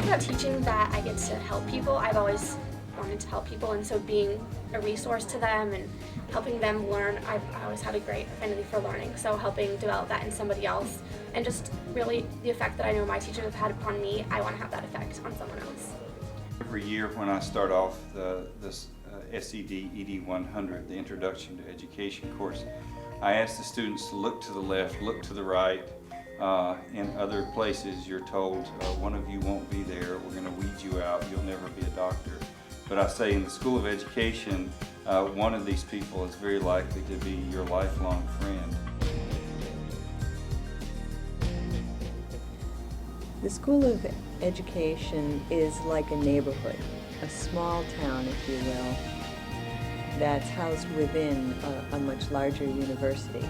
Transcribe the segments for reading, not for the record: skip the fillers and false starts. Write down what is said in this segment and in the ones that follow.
about teaching that I get to help people. I've always wanted to help people, and so being a resource to them and helping them learn, I always had a great affinity for learning, so helping develop that in somebody else, and just really the effect that I know my teachers have had upon me, I want to have that effect on someone else. Every year when I start off this SED ED 100, the Introduction to Education course, I ask the students to look to the left, look to the right. In other places you're told one of you won't be there, we're going to weed you out, you'll never be a doctor. But I say in the School of Education, one of these people is very likely to be your lifelong friend. The School of Education is like a neighborhood, a small town, if you will, that's housed within a much larger university.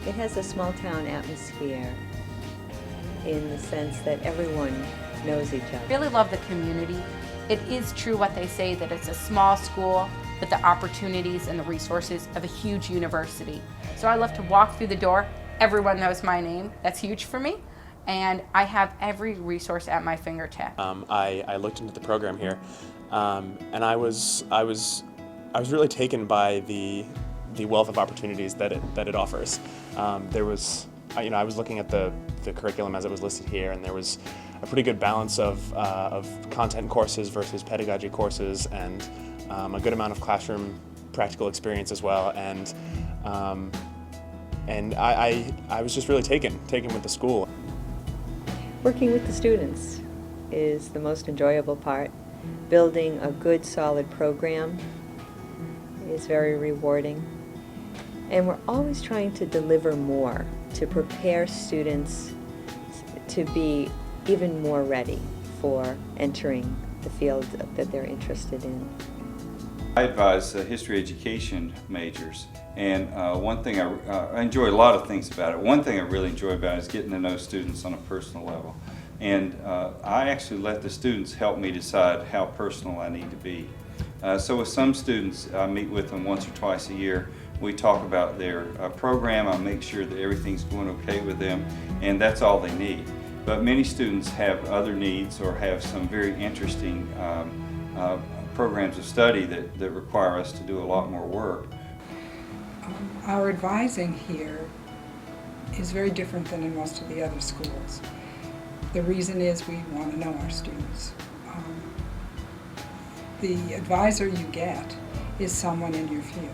It has a small town atmosphere in the sense that everyone knows each other. I really love the community. It is true what they say, that it's a small school, but the opportunities and the resources of a huge university. So I love to walk through the door. Everyone knows my name. That's huge for me. And I have every resource at my fingertip. I looked into the program here, and I was really taken by the wealth of opportunities that it offers. I was looking at the curriculum as it was listed here, and there was a pretty good balance of content courses versus pedagogy courses, and a good amount of classroom practical experience as well. And I was just really taken with the school. Working with the students is the most enjoyable part. Building a good, solid program is very rewarding. And we're always trying to deliver more, to prepare students to be even more ready for entering the field that they're interested in. I advise history education majors, and one thing I enjoy a lot of things about it. One thing I really enjoy about it is getting to know students on a personal level. And I actually let the students help me decide how personal I need to be. So with some students, I meet with them once or twice a year. We talk about their program. I make sure that everything's going okay with them, and that's all they need. But many students have other needs or have some very interesting programs of study that require us to do a lot more work. Our advising here is very different than in most of the other schools. The reason is we want to know our students. The advisor you get is someone in your field.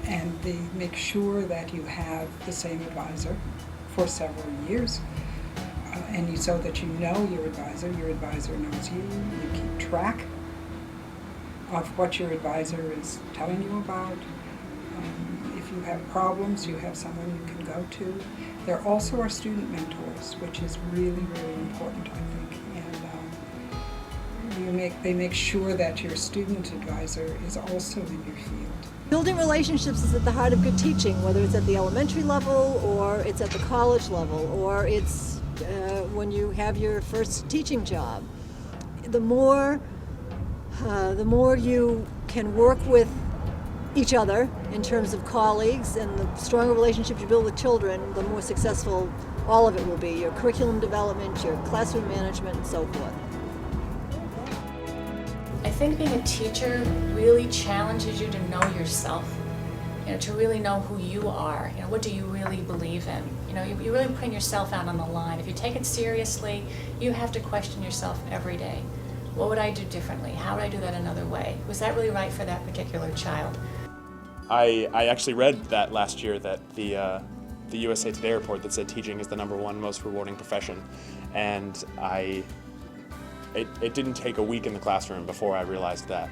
And they make sure that you have the same advisor for several years, and so that you know your advisor knows you keep track of what your advisor is telling you about. If you have problems, you have someone you can go to. There also are student mentors, which is really, really important, I think. And they make sure that your student advisor is also in your field. Building relationships is at the heart of good teaching, whether it's at the elementary level or it's at the college level or it's when you have your first teaching job. The more you can work with each other in terms of colleagues and the stronger relationships you build with children, the more successful all of it will be. Your curriculum development, your classroom management, and so forth. I think being a teacher really challenges you to know yourself, to really know who you are. What do you really believe in? You're really putting yourself out on the line. If you take it seriously, you have to question yourself every day. What would I do differently? How would I do that another way? Was that really right for that particular child? I actually read that last year, that the USA Today report that said teaching is the #1 most rewarding profession, and it didn't take a week in the classroom before I realized that.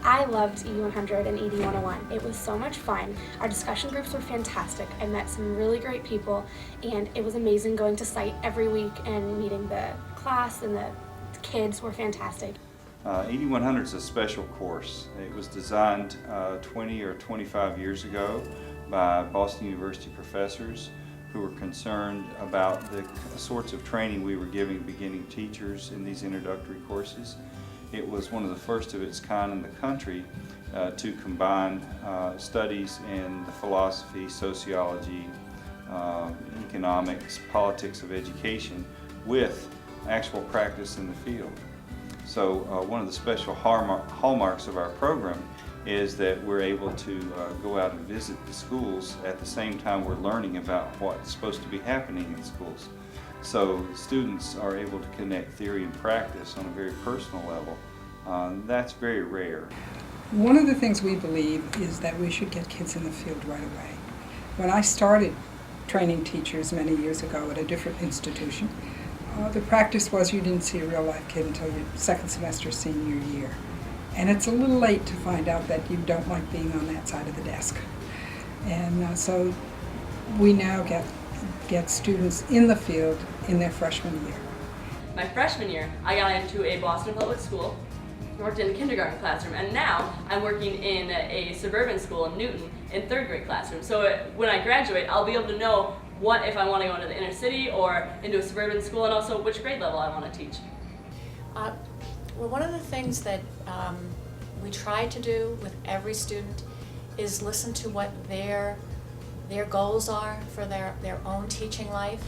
I loved ED 100 and ED 101. It was so much fun. Our discussion groups were fantastic. I met some really great people, and it was amazing going to site every week and meeting the class, and the kids were fantastic. ED 100 is a special course. It was designed 20 or 25 years ago by Boston University professors who were concerned about the sorts of training we were giving beginning teachers in these introductory courses. It was one of the first of its kind in the country to combine studies in the philosophy, sociology, economics, politics of education with actual practice in the field. So one of the special hallmarks of our program is that we're able to go out and visit the schools at the same time we're learning about what's supposed to be happening in schools. So students are able to connect theory and practice on a very personal level. That's very rare. One of the things we believe is that we should get kids in the field right away. When I started training teachers many years ago at a different institution, the practice was you didn't see a real life kid until your second semester senior year. And it's a little late to find out that you don't like being on that side of the desk. And so we now get students in the field in their freshman year. My freshman year, I got into a Boston public school, worked in a kindergarten classroom, and now I'm working in a suburban school in Newton in 3rd grade classroom. So when I graduate, I'll be able to know what if I want to go into the inner city or into a suburban school, and also which grade level I want to teach. Well, one of the things that we try to do with every student is listen to what their goals are for their own teaching life,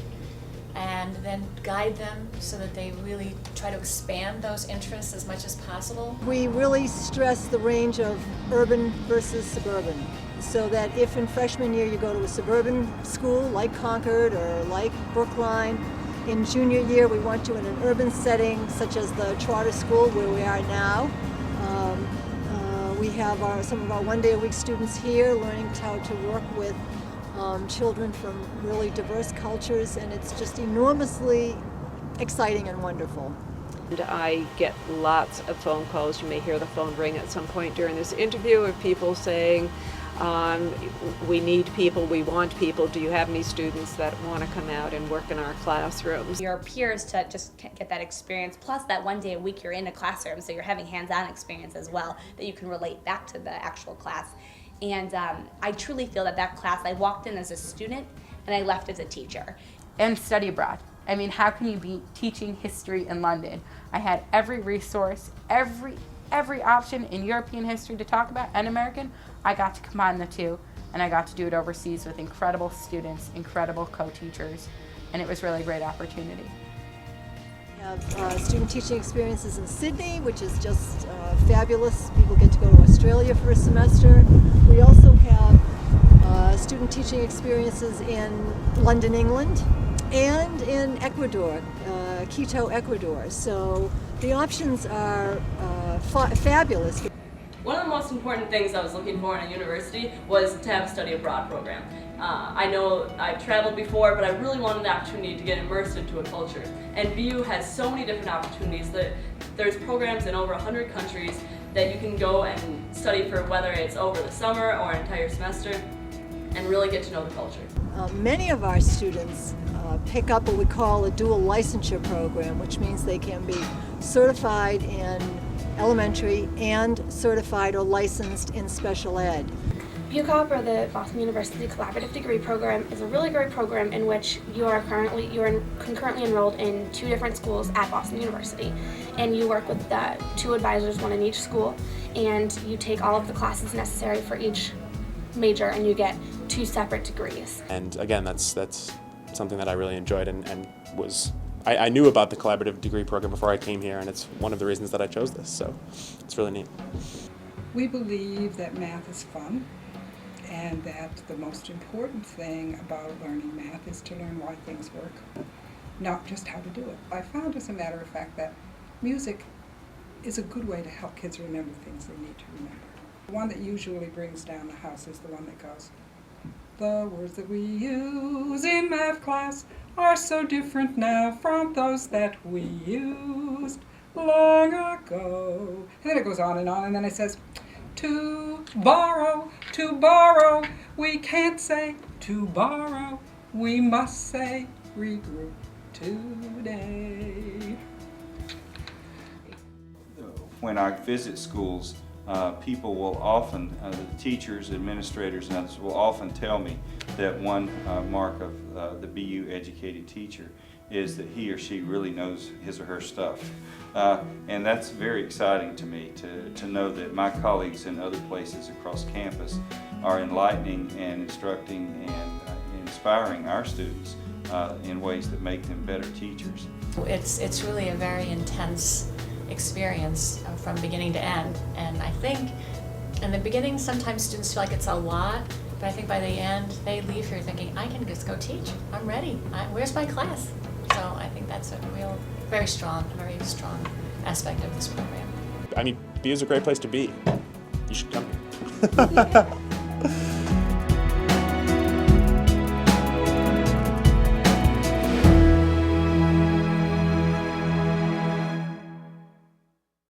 and then guide them so that they really try to expand those interests as much as possible. We really stress the range of urban versus suburban, so that if in freshman year you go to a suburban school like Concord or like Brookline, in junior year we want you in an urban setting such as the charter school where we are now. We have some of our one-day-a-week students here learning how to work with children from really diverse cultures, and it's just enormously exciting and wonderful. And I get lots of phone calls. You may hear the phone ring at some point during this interview of people saying, we need people, we want people. Do you have any students that want to come out and work in our classrooms? Your peers to just get that experience, plus that one day a week you're in a classroom, so you're having hands-on experience as well that you can relate back to the actual class. And I truly feel that class, I walked in as a student and I left as a teacher. And study abroad. I mean, how can you be teaching history in London? I had every resource, every option in European history to talk about and American. I got to combine the two, and I got to do it overseas with incredible students, incredible co-teachers, and it was really a great opportunity. We have student teaching experiences in Sydney, which is just fabulous. People get to go to Australia for a semester. We also have student teaching experiences in London, England, and in Ecuador, Quito, Ecuador. So the options are fabulous. One of the most important things I was looking for in a university was to have a study abroad program. I know I've traveled before, but I really wanted the opportunity to get immersed into a culture. And BU has so many different opportunities that there's programs in over 100 countries that you can go and study for, whether it's over the summer or an entire semester, and really get to know the culture. Many of our students pick up what we call a dual licensure program, which means they can be certified in elementary and certified or licensed in special ed. BUCOP, or the Boston University Collaborative Degree Program, is a really great program in which you are concurrently enrolled in 2 different schools at Boston University, and you work with 2 advisors, one in each school, and you take all of the classes necessary for each major, and you get 2 separate degrees. And again, that's something that I really enjoyed and was. I knew about the collaborative degree program before I came here, and it's one of the reasons that I chose this, so it's really neat. We believe that math is fun, and that the most important thing about learning math is to learn why things work, not just how to do it. I found, as a matter of fact, that music is a good way to help kids remember things they need to remember. The one that usually brings down the house is the one that goes, "The words that we use in math class are so different now from those that we used long ago." And then it goes on, and then it says, to borrow, we can't say to borrow, we must say regroup today. When I visit schools, people will often, the teachers, administrators, and others will often tell me that one mark of the BU educated teacher is that he or she really knows his or her stuff. And that's very exciting to me to know that my colleagues in other places across campus are enlightening and instructing and inspiring our students in ways that make them better teachers. It's really a very intense experience from beginning to end, and I think in the beginning sometimes students feel like it's a lot, but I think by the end they leave here thinking, I can just go teach, I'm ready, where's my class? So I think that's a real, very strong aspect of this program. I mean, BU is a great place to be. You should come here.